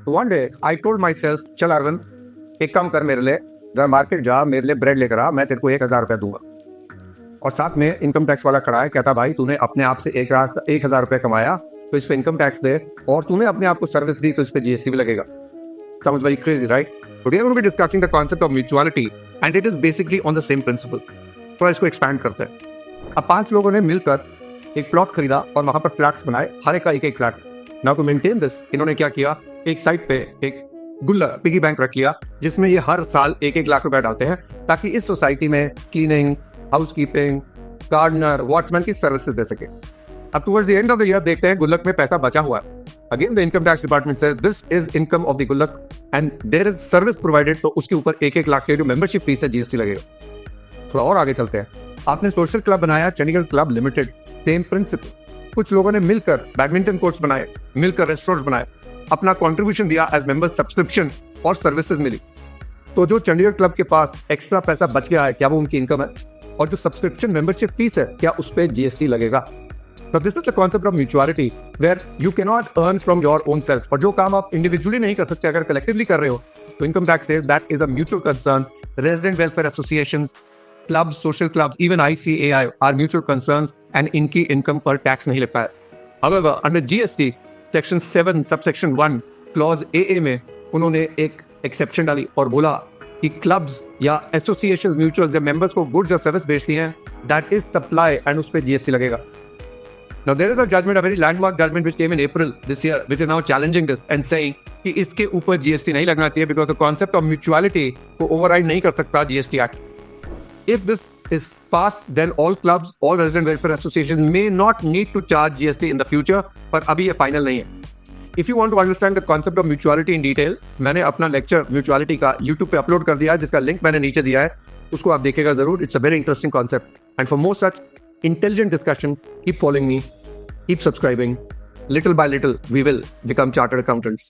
One day I told my self, चल अरविंद एक काम कर, मेरे लिए जरा मार्केट जा, मेरे लिए ब्रेड लेकर आ, मैं तेरे को 1,000 रुपया दूंगा। और साथ में इनकम टैक्स वाला खड़ा है, कहता भाई तूने अपने आप से 1,000 रुपया कमाया तो इस पे इनकम टैक्स दे, और तूने अपने आप को सर्विस दी तो इस पे जीएसटी भी लगेगा। Sounds very crazy, right? Today I'm going to be discussing the concept of mutuality and it is basically on the same principle. तो इसको एक्सपैंड करते हैं। अब 5 लोगों ने मिलकर एक प्लॉट खरीदा और वहां पर फ्लैट्स बनाए, हर एक का एक flat. Now to maintain this, इन्होंने क्या किया, एक साइड पे एक गुल्ला पिगी बैंक रख लिया जिसमें ये हर साल 1-1 लाख रुपया डालते हैं ताकि इस सोसाइटी में क्लीनिंग, हाउसकीपिंग, गार्डनर, वॉचमैन की सर्विसेज दे सके। अब towards the end of the year देखते हैं गुल्लक में पैसा बचा हुआ है। Again the income tax department says this is income of the गुल्लक and there is service provided, तो उसके ऊपर 1-1 लाख के जो मेंबरशिप फीस है जीएसटी लगेगा। थोड़ा और आगे चलते हैं। आपने सोशल क्लब बनाया, Chandigarh club limited, same principle. कुछ लोगों ने मिलकर बैडमिंटन कोर्ट्स बनाए, मिलकर रेस्टोरेंट बनाए, अपना कंट्रीब्यूशन दिया एज मेंबर सब्सक्रिप्शन और सर्विसेज मिली। तो जो चंडीगढ़ क्लब के पास एक्स्ट्रा पैसा बच गया है, क्या वो उनकी इनकम है? और जो सब्सक्रिप्शन मेंबरशिप फीस है, क्या उस पर जीएसटी लगेगा? So this is the concept of mutuality where you cannot earn from your own self. और जो काम आप इंडिविजुअली नहीं कर सकते, अगर कलेक्टिवली कर रहे हो तो income tax says that is a mutual concern. Resident welfare associations, clubs, social clubs, even ICAI are mutual concerns and इनकी इनकम पर टैक्स नहीं लगता है। However, under GST section 7 subsection 1 clause AA में उन्होंने एक एक्सेप्शन डाली और बोला कि क्लब्स या एसोसिएशन म्यूचुअल या मेंबर्स को गुड्स या सर्विस बेचती हैं, दैट इज सप्लाई एंड उस पर जीएसटी लगेगा। Now there is a judgment, a very landmark judgment which came in April this year, which is now challenging this and saying कि इसके ऊपर जीएसटी नहीं लगना चाहिए because the concept of mutuality को override नहीं कर सकता GST act. If this is passed, then all clubs, all resident welfare associations may not need to charge GST in the future, पर अभी ये फाइनल नहीं है। If you want to understand the concept of mutuality in detail, मैंने अपना lecture mutuality का YouTube पे upload कर दिया है, जिसका लिंक मैंने नीचे दिया है, उसको आप देखेगा जरूर। It's a very interesting concept. And for more such intelligent discussion, keep following me, keep subscribing. Little by little, we will become chartered accountants.